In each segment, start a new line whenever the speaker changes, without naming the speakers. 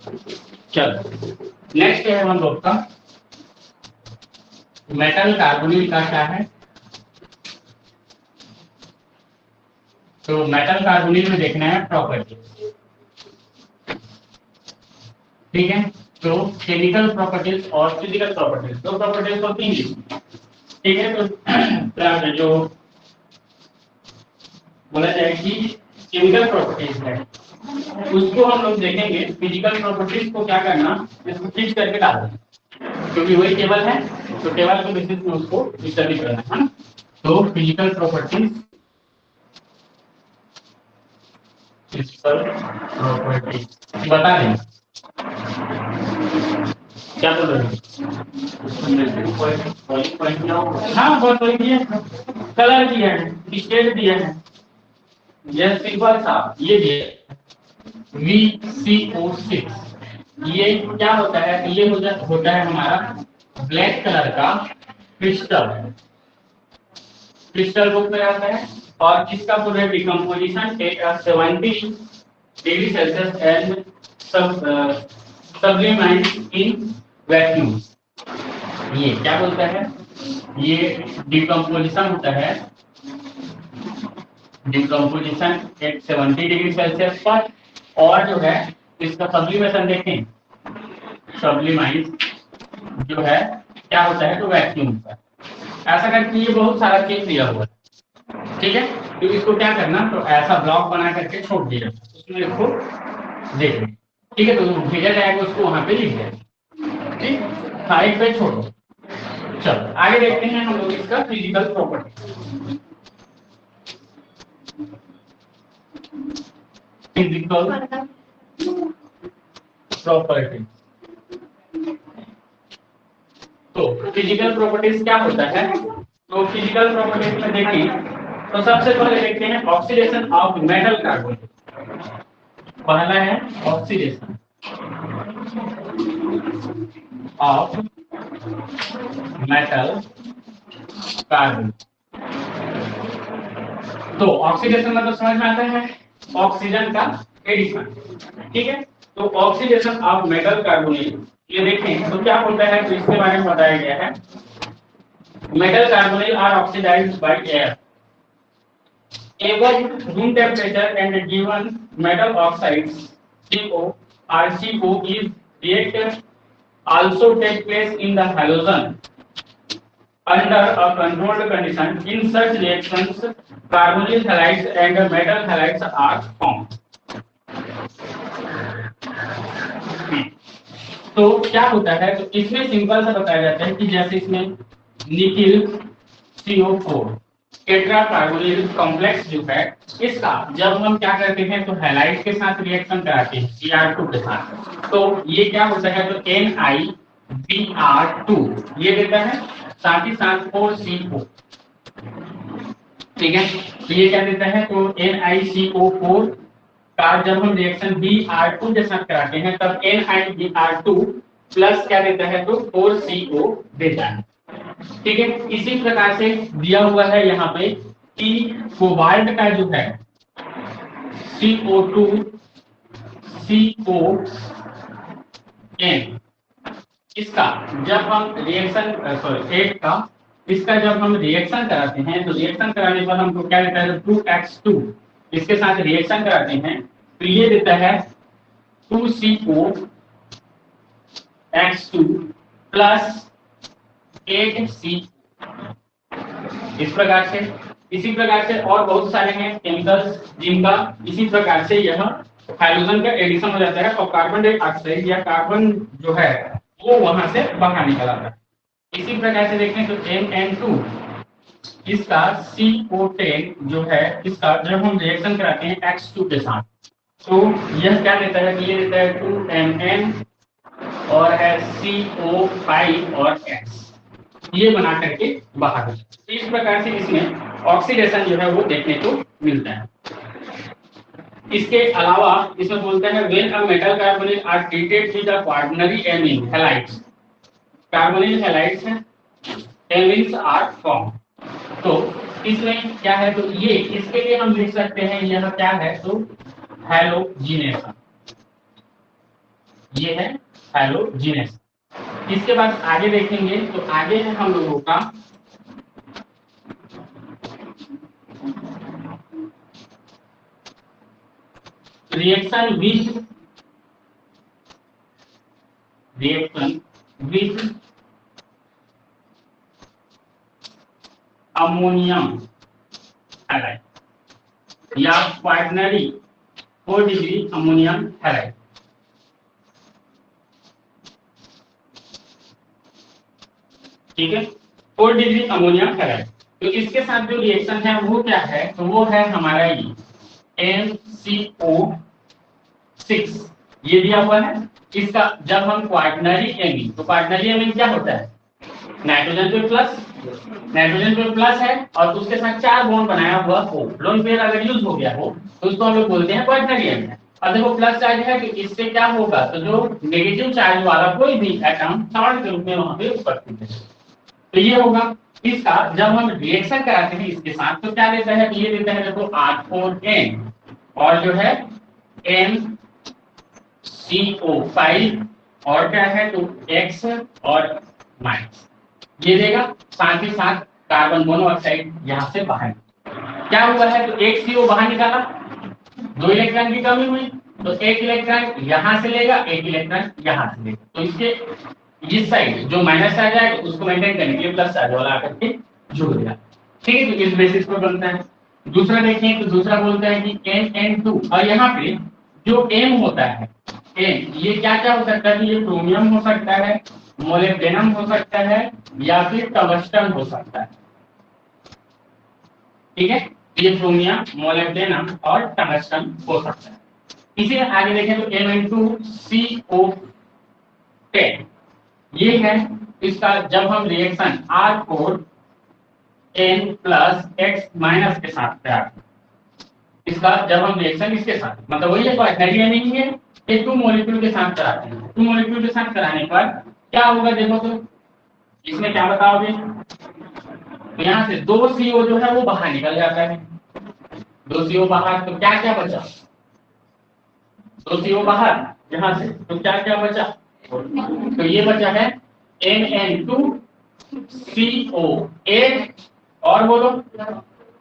चलो नेक्स्ट है हम लोग का मेटल कार्बोनिल का क्या है। तो मेटल कार्बोनिल में देखना है प्रॉपर्टी, ठीक है। तो केमिकल प्रॉपर्टीज और फिजिकल प्रॉपर्टीज, दो प्रॉपर्टीज होती हैं, ठीक है। तो जो बोला जाए कि केमिकल प्रॉपर्टीज है उसको हम लोग देखेंगे, फिजिकल प्रॉपर्टीज को क्या करना, इसको फिक्स करके डाल देना, क्योंकि वही टेबल है तो टेबल के बेसिस में उसको स्टडी करना है ना। तो फिजिकल प्रॉपर्टीज, फिजिकल प्रॉपर्टीज बता दें क्या बोल रहे हैं। हाँ बहुत वही दिया है, कलर दिया है, स्टेट दिया है, यह सिंपल था, ये दिया VCO6। ये क्या होता है, ये होता है हमारा ब्लैक कलर का क्रिस्टल, क्रिस्टल बुक में आता है और इसका पूरा decomposition 70 degree Celsius and sublimed in vacuum. ये क्या बोलता है, ये डिकम्पोजिशन होता है, डिकम्पोजिशन 70 डिग्री सेल्सियस पर, और जो है इसका सब्लिमेशन देखें, सब्लिमाइड जो है क्या होता है तो वैक्यूम पर। ऐसा करके ये बहुत सारा चीज दिया हुआ है, ठीक है। तो इसको क्या करना, तो ऐसा ब्लॉक बना करके छोड़ दिया, उसमें इसको देख लें, ठीक है। तो भेजा जाएगा उसको, वहां पे लिख दें, ठीक, साइड पे छोड़ो। चलो आगे देखते हैं हम लोग इसका फिजिकल प्रॉपर्टी। फिजिकल प्रॉपर्टी, तो फिजिकल प्रॉपर्टीज क्या होता है, तो फिजिकल प्रॉपर्टीज में देखें तो सबसे पहले देखते हैं ऑक्सीडेशन ऑफ मेटल कार्बन। पहला है ऑक्सीडेशन ऑफ मेटल कार्बन। तो ऑक्सीडेशन मतलब समझ में आता है ऑक्सीजन का एडिशन, ठीक है। तो ऑक्सीडेशन ऑफ मेटल कार्बोनेट, ये देखें तो क्या होता है, तो इसके बारे में बताया गया है, metal carbonate are oxidised by air above room temperature and given metal oxides CO or CO is reacted also take place in the halogen under a controlled condition. In such reactions carbonyl halides and metal halides are formed. तो क्या होता है, तो इसमें simple सा बताया जाता है कि जैसे इसमें nickel CO4 tetra carbonyl complex जो है, इसका जब हम क्या करते हैं तो हैलाइड के साथ रिएक्शन कराते हैं Cr2 के साथ, तो ये क्या होता है, तो NiBr2 ये देता है, साथ ही साथ 4CO, ठीक है। तो ये क्या देता है, तो NiCO4 का जब हम रिएक्शन Br2 के साथ कराते हैं तब NiBr2 प्लस क्या देता है, तो 4CO देता है, ठीक है। इसी प्रकार से दिया हुआ है यहाँ पे कि कोबाल्ट का जो है CO2 CON, इसका जब हम रिएक्शन एक का इसका जब हम रिएक्शन कराते हैं तो रिएक्शन कराने पर हमको क्या देता है, 2x2 इसके साथ रिएक्शन कराते हैं तो ये देता है 2COX2 प्लस 8C। इस प्रकार से, इसी प्रकार से और बहुत सारे हैं केमिकल्स जिनका इसी प्रकार से यह हाइड्रोजन का एडिशन हो जाता है और कार्बन डाइऑक्साइड या कार्बन जो है वो वहां से बाहर निकल आता है। इसी प्रकार से देखें तो NN2 इसका CO10 जो है, इसका जब हम रिएक्शन कराते हैं X2 के साथ तो यह क्या देता है, ये देता है 2Mn और है CO5 और X, ये बना करके बाहर। तो इस प्रकार से इसमें ऑक्सीडेशन जो है वो देखने को मिलता है। इसके अलावा इसमें बोलते हैं when a metal carbonate are treated with the ordinary amine halides, carbonyl halides हैं, एमीन्स आर फॉर्म। तो इसमें क्या है, तो ये इसके लिए हम लिख सकते हैं, यह क्या है, तो हैलोजिनेशन, ये है हैलोजिनस। इसके बाद आगे देखेंगे तो आगे है हम लोगों का रिएक्शन विथ अमोनियम हैलाइड या क्वाटरनरी 4 डिग्री अमोनियम हैलाइड। ठीक है, 4 डिग्री अमोनियम हैलाइड। तो इसके साथ जो रिएक्शन है वो क्या है, तो वो है हमारा ये NCO6 ये दिया हुआ है। इसका जब हम क्वाटरनरी एमीन, तो क्वाटरनरी एमीन क्या होता है, नाइट्रोजन पे प्लस है और उसके साथ 4 बॉन्ड बनाया हुआ हो, लोन पेयर अगर यूज हो गया हो तो उसको हम लोग बोलते हैं क्वाटरनरी एमीन। और देखो प्लस चार्ज है तो इससे क्या होगा, तो जो नेगेटिव चार्ज वाला कोई भी एटम सॉल्ट के रूप में वहां पे उपस्थित है, तो ये होगा। इसका जब हम रिएक्शन कराते हैं इसके साथ तो क्या देता है, तो ये देता है देखो R4N और जो है NCO5 और क्या है तो X और माइनस ये देगा। साथ ही साथ कार्बन मोनोऑक्साइड यहाँ से बाहर क्या हुआ है, तो एक CO बाहर निकाला, 2 इलेक्ट्रॉन की कमी हुई तो 1 इलेक्ट्रॉन यहाँ से लेगा, 1 इलेक्ट्रॉन यहाँ से लेगा, तो इसके इस साइड जो माइनस चार्ज आएगा उसको मेंटेन करने के लिए प्लस चार्ज वाला आकर के जुड़ गया। ठीक है, तो इस बेसिस पर बनता है। दूसरा देखें तो दूसरा बोलता है कि NN2 और यहाँ पे जो M होता है M ये क्या क्या हो सकता है, ये क्रोमियम हो सकता है, मोलिब्डेनम हो सकता है या फिर टंगस्टन हो सकता है। ठीक है, ये क्रोमियम मोलिब्डेनम और टंगस्टन हो सकता है। इसी आगे देखें तो Mn2CO10 ये है। इसका जब हम reaction R4N plus X minus के साथ तैयार, इसका जब हम रिएक्शन इसके साथ मतलब वही है क्वाटरनरी एमीन है, ये 2 मॉलिक्यूल के साथ कराते हैं। 2 मॉलिक्यूल के साथ कराने पर क्या होगा देखो, तो इसमें क्या बताओगे, तो यहाँ से 2 CO जो है वो बाहर निकल जाता है, 2 CO बाहर, तो क्या क्या बचा, 2 CO बाहर यहाँ से, तो क्या क्या बचा, तो ये बचा है NN2CO8 और बोलो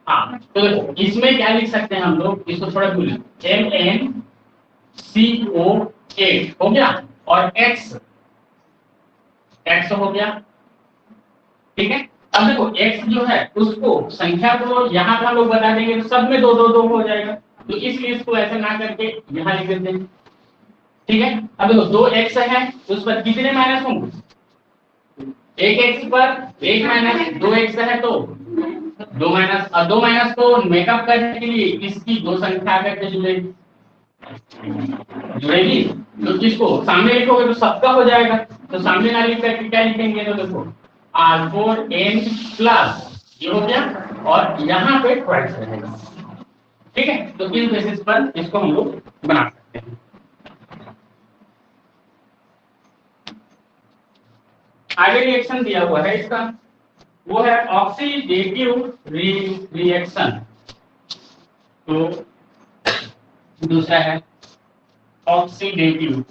हाँ, तो देखो इसमें क्या लिख सकते हैं हम लोग, इसको थोड़ा भूल NNCO8 हो गया और X हो गया। ठीक है, अब देखो X जो है उसको संख्या को यहाँ का लोग बता देंगे तो सब में 2 2 2 हो जाएगा, तो इसलिए इसको ऐसे ना करके यहाँ लिख देते हैं। ठीक है, अब देखो 2X है उस पर कितने माइनस होंगे, 1X पर 1 माइनस, 2X है तो 2 माइनस, और 2 माइनस को मेकअप करने के लिए इसकी 2 संख्या करके जुड़ेगी, तो किसको सामने लिखोगे तो सबका हो जाएगा, तो सामने ना लिख करके क्या लिखेंगे, तो देखो R4N प्लस ये हो गया और यहाँ पे ट्वाइस रहेगा। ठीक है, तो इस बेसिस पर इसको हम लोग बना सकते हैं। आगे रिएक्शन दिया हुआ है इसका, वो है ऑक्सीडेटिव रिएक्शन। तो दूसरा है oxidative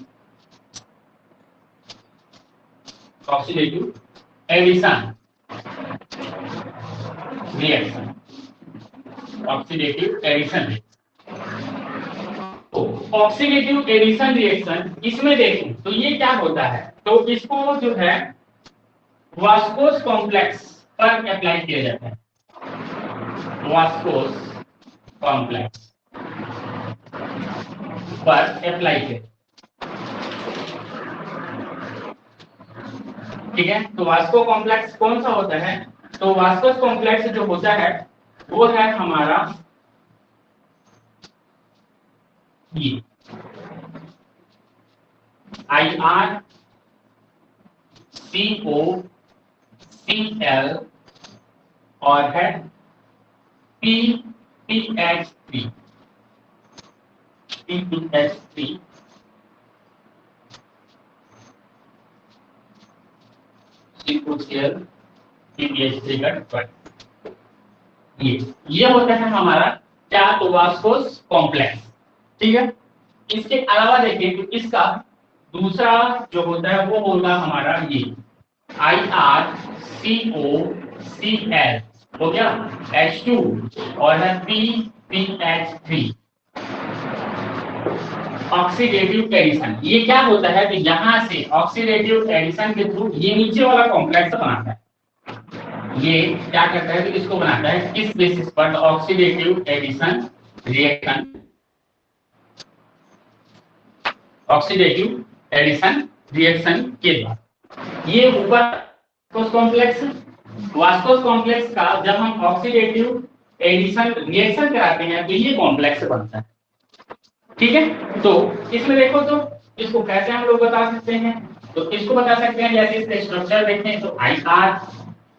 addition reaction, oxidative addition. तो ऑक्सीडेटिव एडिशन रिएक्शन इसमें देखें तो ये क्या होता है, तो इसको जो है वास्कोस कॉम्प्लेक्स पर अप्लाई किया जाता है, वास्कोस कॉम्प्लेक्स पर अप्लाई किया। ठीक है, तो वास्को कॉम्प्लेक्स कौन सा होता है, तो वास्कोस कॉम्प्लेक्स जो होता है वो है हमारा ये IRCOCl और है PPH3 COCl PPH3 का ये होता है हमारा क्या, तो वास्कोस कॉम्प्लेक्स। ठीक है, इसके अलावा देखें तो इसका दूसरा जो होता है वो होगा हमारा ये IRCOCl हो गया H2 और है PPH3 ऑक्सीडेटिव एडिशन। ये क्या होता है कि यहां से ऑक्सीडेटिव एडिशन के थ्रू ये नीचे वाला कॉम्प्लेक्स बनाता है। ये क्या करता है कि इसको बनाता है किस बेसिस पर? Oxidative addition reaction, oxidative addition reaction के द्वारा। ये ऊपर कॉम्प्लेक्स, वास्कोस कॉम्प्लेक्स का जब हम ऑक्सीडेटिव एडिशन रिएक्शन कराते हैं तो ये कॉम्प्लेक्स बनता है। ठीक है, तो इसमें देखो तो इसको कैसे हम लोग बता सकते हैं? तो इसको बता सकते हैं जैसे इसका स्ट्रक्चर देखें तो IR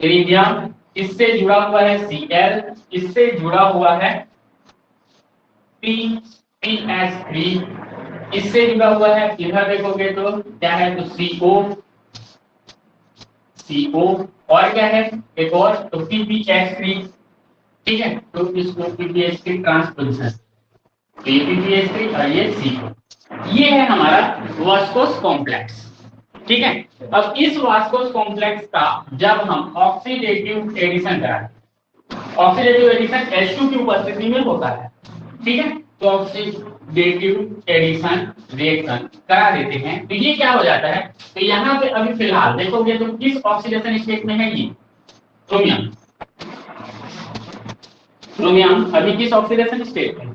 इरिडियम, इससे जुड़ा हुआ है Cl, इससे जुड़ा हुआ है PPH3, इससे जुड़ा हुआ है, इधर देखोगे तो क्या है तो CO और क्या है एक और तो PPH3। ठीक है, तो इसको PPH3 ट्रांसपोजिशन, PPH3 और ये CO, ये है हमारा वास्कोस कॉम्प्लेक्स। ठीक है, अब इस वास्कोस कॉम्प्लेक्स का जब हम ऑक्सीडेटिव एडिशन कराते हैं, ऑक्सीडेटिव एडिशन H2 की उपस्थिति में होता है। ठीक है, तो ऑक्सीडेटिव एडिशन रिएक्शन करा देते हैं तो ये क्या हो जाता है? तो यहाँ पे अभी फिलहाल देखोगे तो किस ऑक्सीडेशन स्टेट में है ये? क्रोमियम। क्रोमियम अभी किस ऑक्सीडेशन स्टेट में?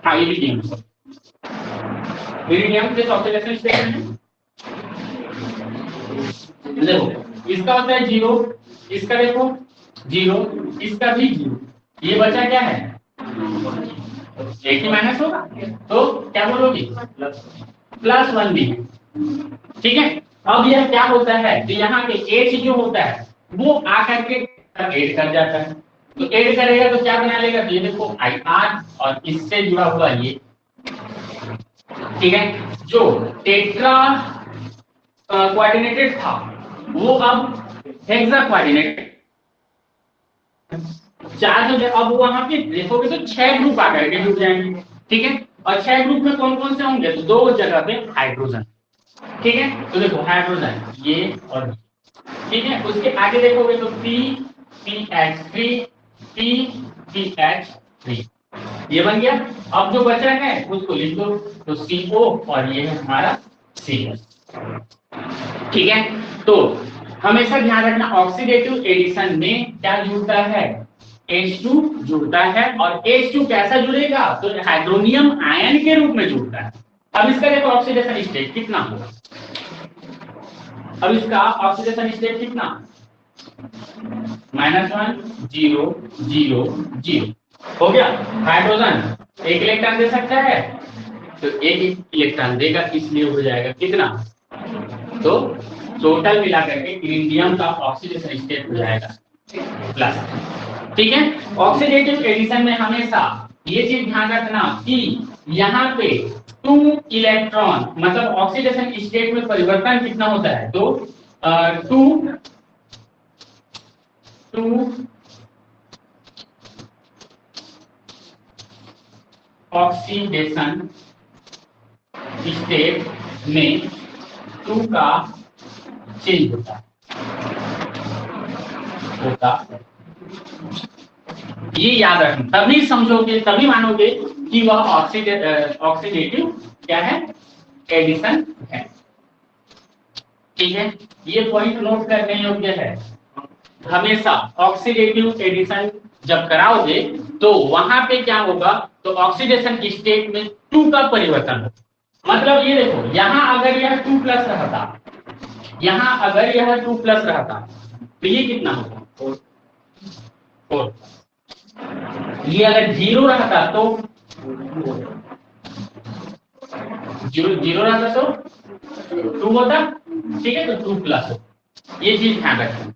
हाँ, इरिडियम। इरिडियम किस ऑक्सीडेशन स्टेट में है? देखो इसका होता है 0, इसका देखो 0, इसका भी 0, ये बचा क्या है? एक ही माइनस होगा तो क्या बोलोगे? +1 भी है। ठीक है, अब यह क्या होता है तो यहाँ पे H जो होता है वो आकर के ऐड कर जाता है, तो ऐड करेगा तो क्या बना लेगा? तो ये देखो IR और इससे जुड़ा हुआ ये। ठीक है, जो टेट्रा कोऑर्डिनेटेड था वो अब हेक्सा कोऑर्डिनेटेड चार्ज हो जाए। अब वहां पे देखोगे तो 6 ग्रुप आकर के जुड़ जाएंगे। ठीक है, और 6 ग्रुप में कौन कौन से होंगे? तो 2 जगह पे हाइड्रोजन। ठीक है, तो देखो हाइड्रोजन ये और ठीक है, उसके आगे देखोगे तो PPH3 PPH3 ये बन गया। अब जो बचा है उसको लिख दो तो CO और ये है हमारा CO। ठीक है, तो हमेशा ध्यान रखना ऑक्सीडेटिव एडिशन में क्या जुड़ता है? H2 जुड़ता है और H2 कैसा जुड़ेगा? तो हाइड्रोनियम आयन के रूप में जुड़ता है। अब इसका देखो ऑक्सीडेशन स्टेट कितना होगा? अब इसका ऑक्सीडेशन स्टेट कितना? -1 0 0 0 हो गया। हाइड्रोजन एक इलेक्ट्रॉन दे सकता है तो एक इलेक्ट्रॉन देगा, इसलिए हो जाएगा कितना? तो टोटल मिलाकर के इरिडियम का ऑक्सीडेशन स्टेट हो जाएगा प्लस। ठीक है, ऑक्सीडेटिव एडिशन में हमेशा ये चीज ध्यान रखना कि यहाँ पे 2 इलेक्ट्रॉन मतलब ऑक्सीडेशन स्टेट में परिवर्तन कितना होता है? तो 2 ऑक्सीडेशन स्टेट में 2 का चेंज होता ये याद रखना, तभी समझोगे तभी मानोगे कि वह ऑक्सीडेटिव क्या है? एडिशन है। ठीक है, ये पॉइंट नोट करने योग्य है। हमेशा ऑक्सीडेटिव एडिशन जब कराओगे तो वहां पे क्या होगा? तो ऑक्सीडेशन स्टेट में 2 का परिवर्तन होगा। मतलब ये देखो यहां अगर यह 2 प्लस रहता, यहां अगर यह 2 प्लस रहता तो ये कितना होगा? 4। ये अगर 0 रहता तो 0 रहता तो 2 होता। ठीक है, तो 2 प्लस हो, ये चीज ध्यान रखें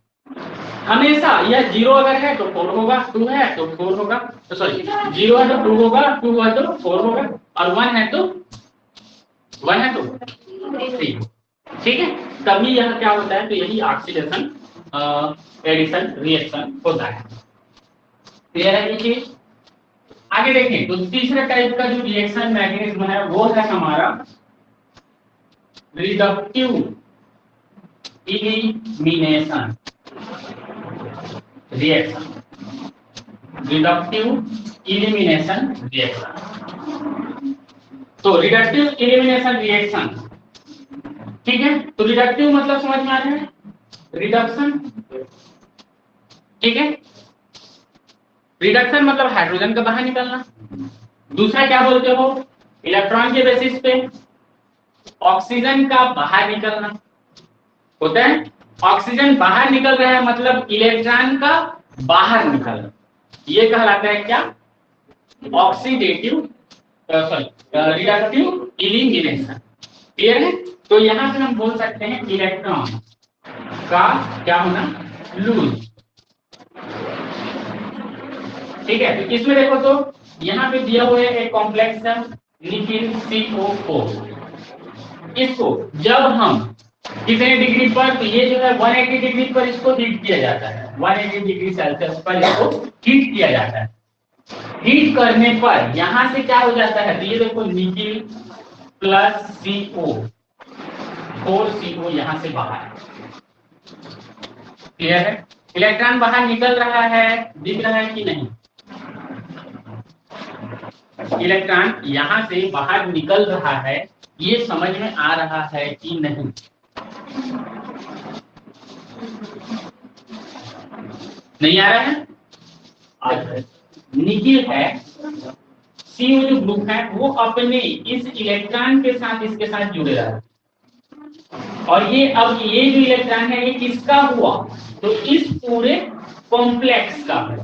हमेशा। यह 0 अगर है तो 4 होगा, 2 है तो 4 होगा, तो सॉरी 0 है तो 2 होगा, 2 है तो 4 होगा और 1 है तो 3। ठीक है, तभी यह क्या होता है? तो यही ऑक्सीडेशन एडिशन रिएक्शन होता है। क्लियर है ये चीज? आगे देखें तो तीसरे टाइप का जो रिएक्शन मैकेनिज्म है वो है हमारा reductive elimination reaction. Reductive elimination reaction. तो रिडक्टिव इलिमिनेशन रिएक्शन, ठीक है। तो रिडक्टिव मतलब समझ में आ रहा है, रिडक्शन, ठीक है। रिडक्शन मतलब हाइड्रोजन का बाहर निकलना। दूसरा क्या बोलते हो, इलेक्ट्रॉन के बेसिस पे ऑक्सीजन का बाहर निकलना होता है। ऑक्सीजन बाहर निकल रहा है मतलब इलेक्ट्रॉन का बाहर निकलना, ये कहलाता है क्या, oxidative sorry reductive elimination. Clear है। तो यहां से हम बोल सकते हैं इलेक्ट्रॉन का क्या होना, लूज, ठीक है। तो इसमें देखो तो यहाँ पे दिया हुआ है एक कॉम्प्लेक्स है निकिल CO4। इसको जब हम कितने डिग्री पर, तो ये जो है 180 डिग्री पर इसको हीट किया जाता है, 180 डिग्री सेल्सियस पर इसको हीट किया जाता है। हीट करने पर यहां से क्या हो जाता है, तो ये देखो निकिल प्लस CO 4CO यहां से बाहर, क्लियर है। इलेक्ट्रॉन बाहर निकल रहा है, दिख रहा है कि नहीं, इलेक्ट्रॉन यहां से बाहर निकल रहा है, ये समझ में आ रहा है कि नहीं, नहीं आ रहा है। निकिल है, CO जो ग्रुप है वो अपने इस इलेक्ट्रॉन के साथ इसके साथ जुड़े रहा है, और ये अब ये जो इलेक्ट्रॉन है ये किसका हुआ, तो इस पूरे कॉम्प्लेक्स का है,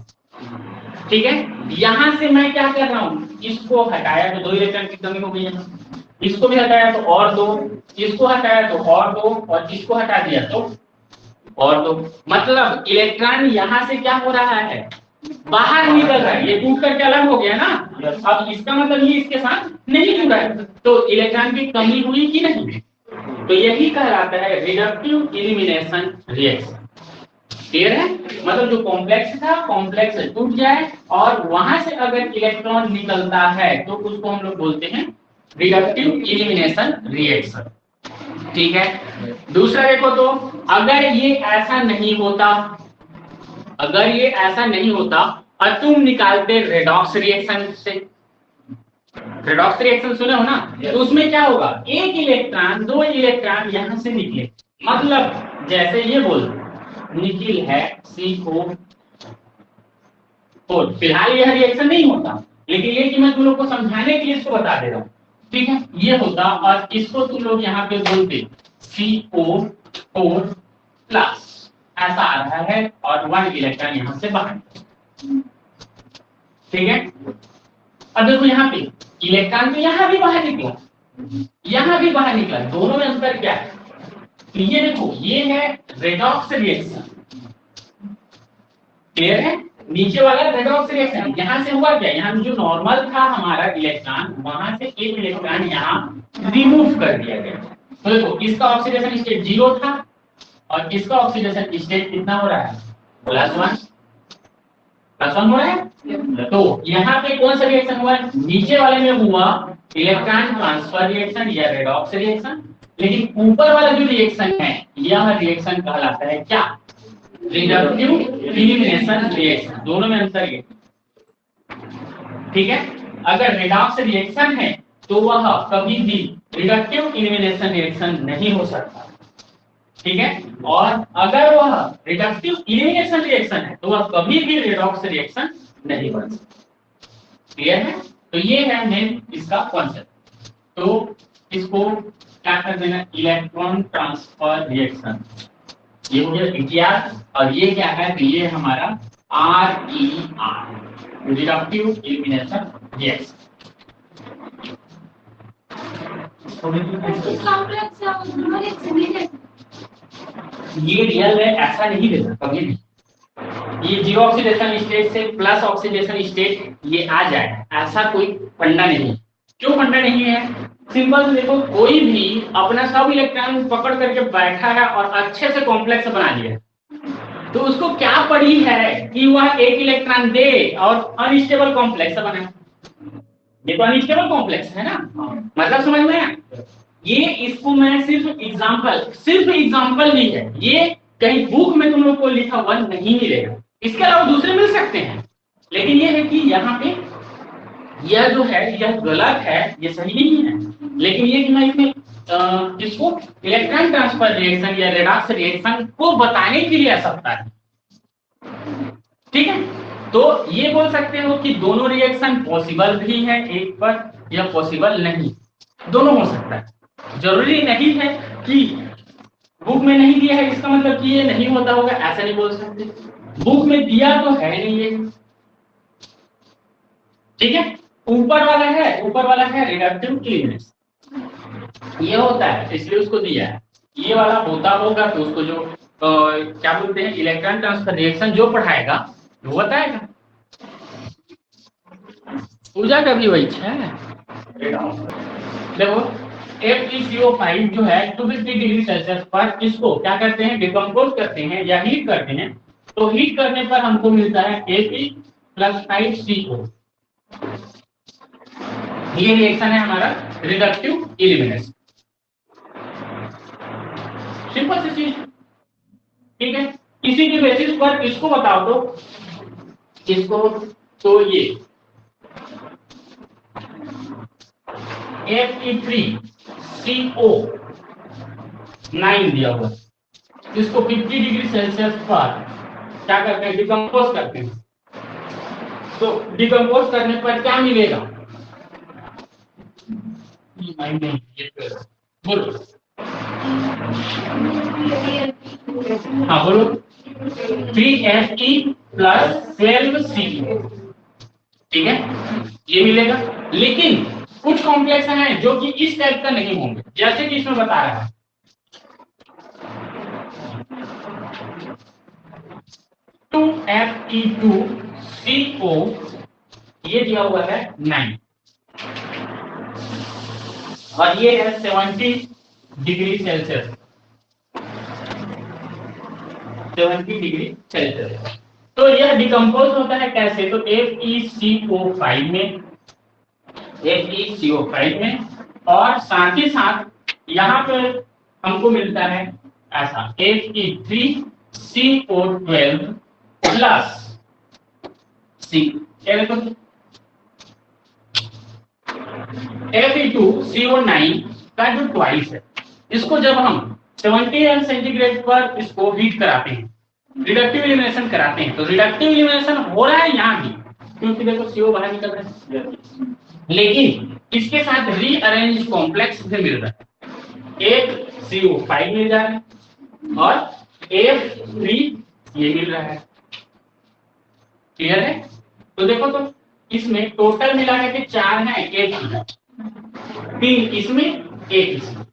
ठीक है। यहां से मैं क्या कर रहा हूं, इसको हटाया तो 2 इलेक्ट्रॉन की कमी हो गई है, इसको भी हटाया तो और 2, इसको हटाया तो और 2, और इसको हटा दिया तो और 2। मतलब इलेक्ट्रॉन यहां से क्या हो रहा है, बाहर निकल रहा है, ये टूट करके अलग हो गया ना। अब इसका मतलब ये इसके साथ नहीं जुड़ा है, तो इलेक्ट्रॉन की कमी हुई कि नहीं, तो यही कहलाता है रिडक्टिव इलिमिनेशन रिएक्शन। क्लियर है। मतलब जो कॉम्प्लेक्स था, कॉम्प्लेक्स टूट जाए और वहां से अगर इलेक्ट्रॉन निकलता है तो उसको हम लोग बोलते हैं रिडक्टिव इलिमिनेशन रिएक्शन, ठीक है। दूसरा देखो तो अगर ये ऐसा नहीं होता, अगर ये ऐसा नहीं होता और तुम निकालते रेडॉक्स रिएक्शन से, रेडॉक्स रिएक्शन सुने हो ना, तो उसमें क्या होगा, एक इलेक्ट्रॉन 2 इलेक्ट्रॉन यहां से निकले, मतलब जैसे ये बोल निकिल है CO4, फिलहाल यह रिएक्शन नहीं होता, लेकिन ये कि मैं तुम लोग को समझाने के लिए इसको बता दे रहा हूं, ठीक है। ये होता और इसको तुम लोग यहाँ पे बोलते CO4 प्लस, ऐसा आ रहा है और 1 इलेक्ट्रॉन यहां से बाहर, ठीक है। अब देखो यहाँ पे इलेक्ट्रॉन तो यहाँ भी बाहर निकला, यहाँ भी बाहर निकला, दोनों में अंतर क्या है, तो ये देखो ये है रेडॉक्स रिएक्शन, क्लियर है। नीचे वाला रेडॉक्स रिएक्शन, यहाँ से हुआ क्या, यहाँ जो नॉर्मल था हमारा इलेक्ट्रॉन, वहां से एक इलेक्ट्रॉन यहाँ रिमूव कर दिया गया। तो देखो इसका ऑक्सीडेशन स्टेट 0 था और इसका ऑक्सीडेशन स्टेट कितना हो रहा है, +1 हो रहा है। तो यहाँ पे कौन सा रिएक्शन हुआ, नीचे वाले में हुआ इलेक्ट्रॉन ट्रांसफर रिएक्शन या रेडॉक्स रिएक्शन, लेकिन ऊपर वाला जो रिएक्शन है यह रिएक्शन कहलाता है क्या, रिडक्टिव इलिमिनेशन रिएक्शन। दोनों में अंतर है, ठीक है। अगर रेडॉक्स रिएक्शन है तो वह कभी भी रिडक्टिव इलिमिनेशन रिएक्शन नहीं हो सकता, ठीक है। और अगर वह रिडक्टिव इलिमिनेशन रिएक्शन है तो वह कभी भी रेडॉक्स रिएक्शन नहीं बन सकता, क्लियर है। तो ये है मेन इसका कॉन्सेप्ट। तो इसको क्या कर देना, इलेक्ट्रॉन ट्रांसफर रिएक्शन, ये हो गया इतिहास। और ये क्या है, तो ये हमारा RER रिडक्टिव इलिमिनेशन रिएक्शन। ये रियल है ऐसा नहीं देता कभी भी, ये 0 ऑक्सीडेशन स्टेट से प्लस ऑक्सीडेशन स्टेट ये आ जाए ऐसा कोई फंडा नहीं। क्यों फंडा नहीं है, सिंपल से देखो, कोई भी अपना सब इलेक्ट्रॉन पकड़ करके बैठा है और अच्छे से कॉम्प्लेक्स बना लिया, तो उसको क्या पड़ी है कि वह एक इलेक्ट्रॉन दे और अनस्टेबल कॉम्प्लेक्स बनाए, ये तो अनस्टेबल कॉम्प्लेक्स है ना, मतलब समझ में आया? ये इसको मैं सिर्फ एग्जांपल नहीं है, ये कहीं बुक में तुम लोग को लिखा हुआ नहीं मिलेगा, इसके अलावा दूसरे मिल सकते हैं, लेकिन ये है कि यहाँ पे यह जो है यह गलत है, ये सही नहीं है, लेकिन ये कि मैं इसमें इसको इलेक्ट्रॉन ट्रांसफर रिएक्शन या रेडॉक्स रिएक्शन को बताने के लिए ऐसा बता है, ठीक है? तो ये बोल सकते हो कि दोनों रिएक्शन पॉसिबल भी है एक पर या पॉसिबल नहीं, दोनों हो सकता है, जरूरी नहीं है कि बुक में नहीं दिया है इसका मतलब कि ये नहीं होता होगा, ऐसा नहीं बोल सकते, बुक में दिया तो है नहीं ये, ठीक है? ऊपर वाला है रिडक्टिव क्लीनेस, ये होता है इसलिए उसको दिया है, ये वाला होता होगा तो उसको जो क्या बोलते हैं इलेक्ट्रॉन ट्रांसफर रिएक्शन जो पढ़ाएगा वो बताएगा। पूजा का भी वही है, देखो FeCO5 जो है 250 डिग्री सेल्सियस पर इसको क्या करते हैं, डिकम्पोज करते हैं या हीट करते हैं, तो हीट करने पर हमको मिलता है Fe+5CO, ये रिएक्शन है हमारा रिडक्टिव एलिमिनेशन, सिंपल सी चीज, ठीक है? इसी के बेसिस पर इसको बताओ तो इसको, तो ये Fe3CO9 दिया हुआ, इसको 50 डिग्री सेल्सियस पर क्या करते हैं, डिकम्पोज करते हैं, तो डिकम्पोज करने पर क्या मिलेगा, बोलो, हाँ बोलो, 3Fe+12CO, ठीक है, ये मिलेगा, लेकिन कुछ कॉम्प्लेक्स हैं जो कि इस टाइप का नहीं होंगे, जैसे कि इसमें बता रहा है 2Fe2CO, ये दिया हुआ है 9 और ये है 70 डिग्री सेल्सियस, 70 डिग्री सेल्सियस, तो यह डिकम्पोज होता है कैसे, तो FeCO5 में और साथ ही साथ यहाँ पे हमको मिलता है ऐसा Fe3CO12 प्लस C, Fe2CO9 का जो ट्वाइस है, इसको जब हम 70 सेंटीग्रेड पर इसको हीट कराते हैं, रिडक्टिव एलिमिनेशन कराते हैं, तो रिडक्टिव एलिमिनेशन हो रहा है यहाँ भी, क्योंकि देखो CO बाहर निकल रहा है, लेकिन इसके साथ रीअरेंज कॉम्प्लेक्स भी मिल रहा है, एक CO5 मिल रहा है और F3 ये मिल रहा है, क्लियर है? तो देखो तो इसमें टोटल मिला है कि 4 है, एक 3 इसमें एक इसमें,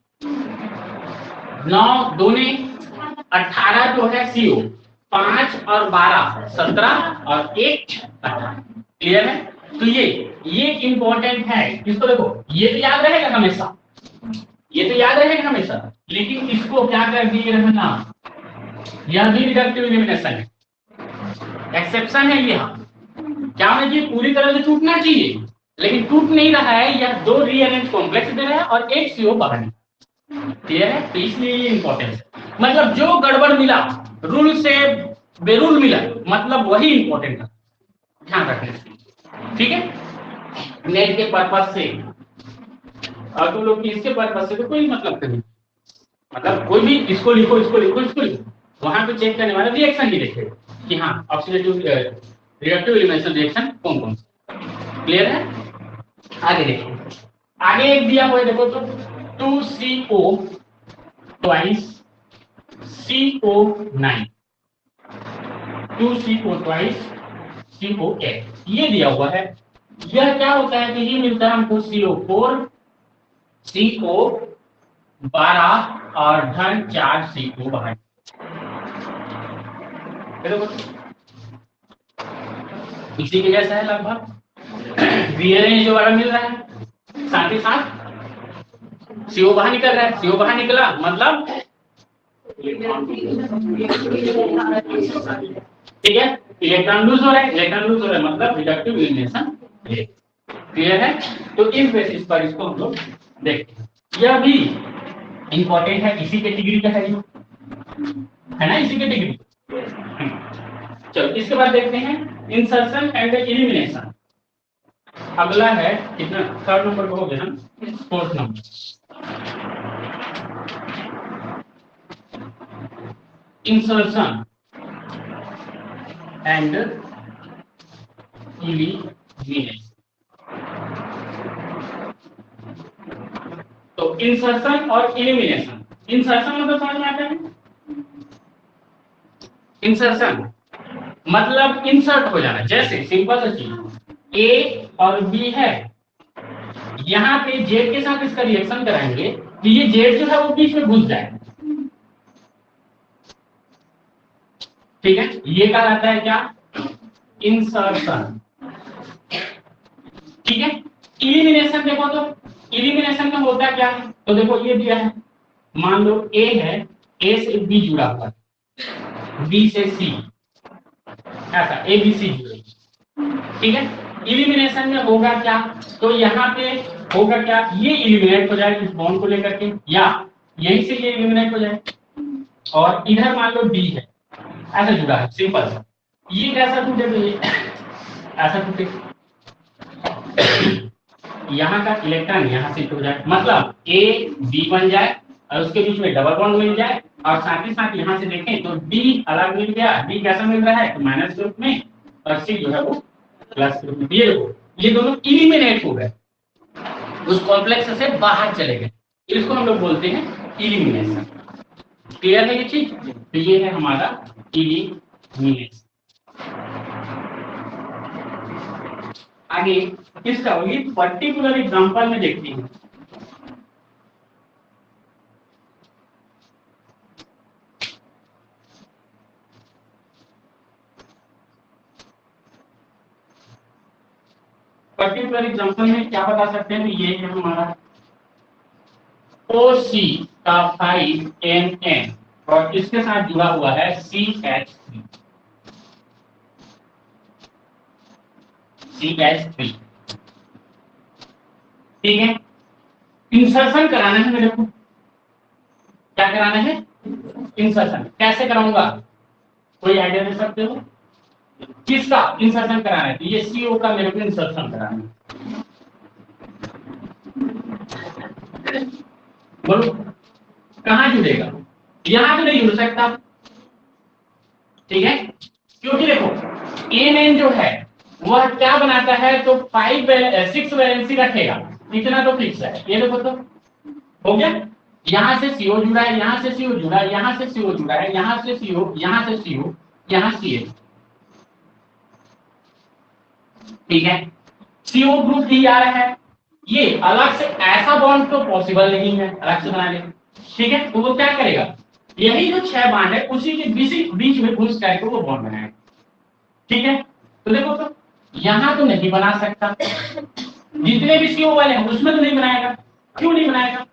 9 दूने 18 जो है CO, 5 और 12 17 और 1 18, क्लियर है? तो ये इंपॉर्टेंट है, इसको देखो, ये तो याद रहेगा हमेशा, ये तो याद रहेगा हमेशा, लेकिन इसको क्या कर दिए रहना, यह भी रिडक्टिव एलिमिनेशन है, एक्सेप्शन है, यह क्या होना चाहिए, पूरी तरह से टूटना चाहिए, लेकिन टूट नहीं रहा है, यह 2 रीअरेंज कॉम्प्लेक्स दे रहा है और एक CO बाहर निकल, क्लियर है? तो इसलिए ये इंपॉर्टेंट है, मतलब जो गड़बड़ मिला, रूल से बेरूल मिला, मतलब वही इंपॉर्टेंट है, ध्यान रखना, ठीक है? नेट के पर्पस से और तुम लोग इसके पर्पस से तो कोई मतलब नहीं, मतलब कोई भी इसको लिखो, वहां पे चेक करने वाला रिएक्शन ही देखेगा कि हाँ ऑक्सीडेटिव रिडक्टिव एलिमिनेशन रिएक्शन कौन कौन, क्लियर है? आगे देखो, आगे एक दिया हुआ है, देखो तो 2CO twice CO9, 2CO twice CO8, ये दिया हुआ है, यह क्या होता है कि ये मिलता है हमको CO4 CO12 और धन 4 CO बाहर, इसी की जैसा है लगभग, रीअरेंज जो वाला मिल रहा है, साथ ही साथ CO बाहर निकल रहा है, CO बाहर निकला मतलब ठीक है, इलेक्ट्रॉन लूज हो रहा है, मतलब रिडक्टिव एलिमिनेशन, क्लियर है? तो इस बेसिस पर इसको हम लोग देखते हैं। यह भी इंपॉर्टेंट है, इसी कैटेगरी का है ना, इसी कैटेगरी। चलो इसके बाद देखते हैं इंसर्शन एंड एलिमिनेशन। अगला है कितना, थर्ड नंबर पे हो गया ना, fourth number. Insertion and elimination. तो इंसर्शन और एलिमिनेशन, इंसर्शन मतलब समझ में आता है? इंसर्शन मतलब इंसर्ट हो जाना, जैसे सिंपल सा चीज ए और बी है, यहां पे जेड के साथ इसका रिएक्शन कराएंगे तो ये जेड जो है वो बीच में घुस जाए, ठीक है? ये कहलाता है क्या? इंसर्शन, ठीक है? इलिमिनेशन देखो तो, इलिमिनेशन में होता क्या? तो देखो ये दिया है, मान लो ए है, ए से बी जुड़ा हुआ है, बी से सी, ऐसा ए बी सी जुड़े, ठीक है? इलिमिनेशन में होगा क्या? तो यहाँ पे होगा क्या, ये इलिमिनेट हो जाए इस बॉन्ड को लेकर के, या यहीं से ये इलिमिनेट हो जाए, और इधर मान लो डी है, ऐसा जुड़ा है, सिंपल सा, ये कैसा टूटे? तो ये ऐसा टूटे, यहाँ का इलेक्ट्रॉन यहाँ से टूट जाए, मतलब ए बी बन जाए और उसके बीच में डबल बॉन्ड मिल जाए, और साथ ही साथ यहाँ से देखें तो डी अलग मिल गया, डी कैसा मिल रहा है? तो माइनस ग्रुप में, और सी जो है वो प्लस ग्रुप में। ये दोनों इलिमिनेट हो गए, उस कॉम्प्लेक्स से बाहर चले गए, इसको हम लोग बोलते हैं इलिमिनेशन। क्लियर है ये चीज? तो ये है हमारा इलिमिनेशन। आगे इसका वही पर्टिकुलर एग्जांपल में देखते हैं। पर्टिकुलर एग्जांपल में क्या बता सकते हैं? ये है हमारा OC का 5NN और इसके साथ जुड़ा हुआ है CH3, CH3, ठीक है? इंसर्शन कराना है मेरे को, क्या कराना है? इंसर्शन। कैसे कराऊंगा? कोई आइडिया दे सकते हो? किसका इंसर्शन कराना है? तो ये CO का मेरे को इंसर्शन कराना है, बोलो कहां जुड़ेगा? यहां तो नहीं जुड़ सकता, ठीक है? क्योंकि देखो NN जो है वह क्या बनाता है? तो 6 वैलेंसी रखेगा, इतना तो फिक्स है। ये देखो तो हो गया, यहां से CO जुड़ा है, यहां से CO जुड़ा है, यहां से CO जुड़ा है, यहां से CO, यहां से CO, यहां CH, ठीक है? CO ग्रुप भी आ रहा है, ये अलग से ऐसा बॉन्ड तो पॉसिबल नहीं है अलग से बना ले, ठीक है? तो वो क्या करेगा? यही जो 6 बॉन्ड है उसी के बीच में घुस करके वो बॉन्ड बनाएगा, ठीक है? तो देखो तो यहां तो नहीं बना सकता, जितने भी CO वाले हैं उसमें तो नहीं बनाएगा। क्यों नहीं बनाएगा?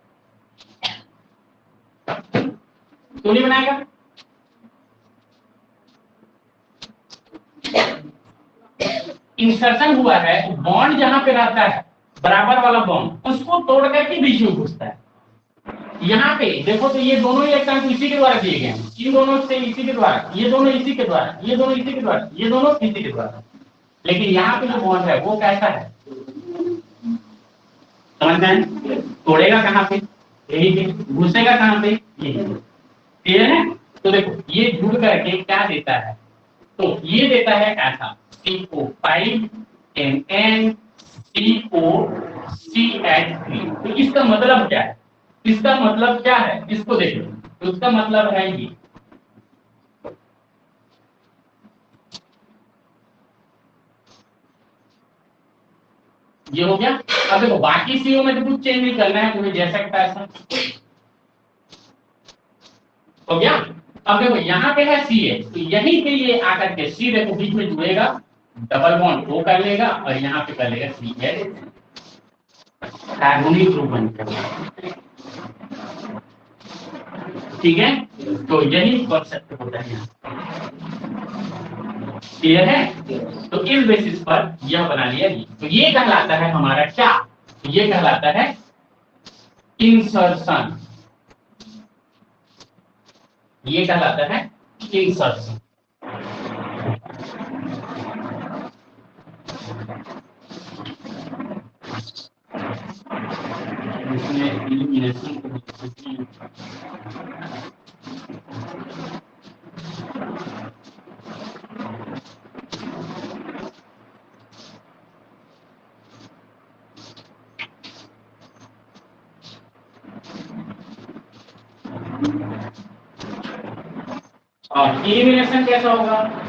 क्यों नहीं बनाएगा? इंसर्शन हुआ है, बॉन्ड जहां पे रहता है बराबर वाला बॉन्ड, उसको तोड़ करके बीच में घुसता है। यहाँ पे देखो तो ये दोनों इलेक्ट्रॉन तो इसी के द्वारा दिए गए हैं, इन दोनों से इसी के द्वारा, ये दोनों इसी के द्वारा, ये दोनों इसी के द्वारा, ये दोनों इसी के द्वारा, लेकिन यहाँ पे जो बॉन्ड है वो कैसा है? समझ में? तोड़ेगा कहाँ पे? यही पे। घुसेगा कहाँ पे? यही। क्लियर है? तो देखो ये जुड़ करके क्या देता है? तो ये देता है ऐसा CO5 NN CO CH3। तो इसका मतलब क्या है? इसका मतलब क्या है? इसको देखो, तो इसका मतलब है ये हो गया। अब देखो बाकी CO में तो कुछ चेंज नहीं करना है, तुम्हें जैसा लगता है ऐसा हो गया। अब देखो यहाँ पे है CH, तो यहीं पे ये आकर के C देखो बीच में जुड़ेगा, डबल बॉन्ड वो कर लेगा और यहाँ पे कर लेगा CH, कार्बोनिक ग्रुप बन जाएगा, ठीक है? तो यही कॉन्सेप्ट होता है यहाँ। क्लियर है? तो इस बेसिस पर यह बना लिया गया। तो ये कहलाता है हमारा क्या, ये कहलाता है इंसर्शन, ये कहलाता है इंसर्शन। इसमें एलिमिनेशन और एलिमिनेशन कैसा होगा,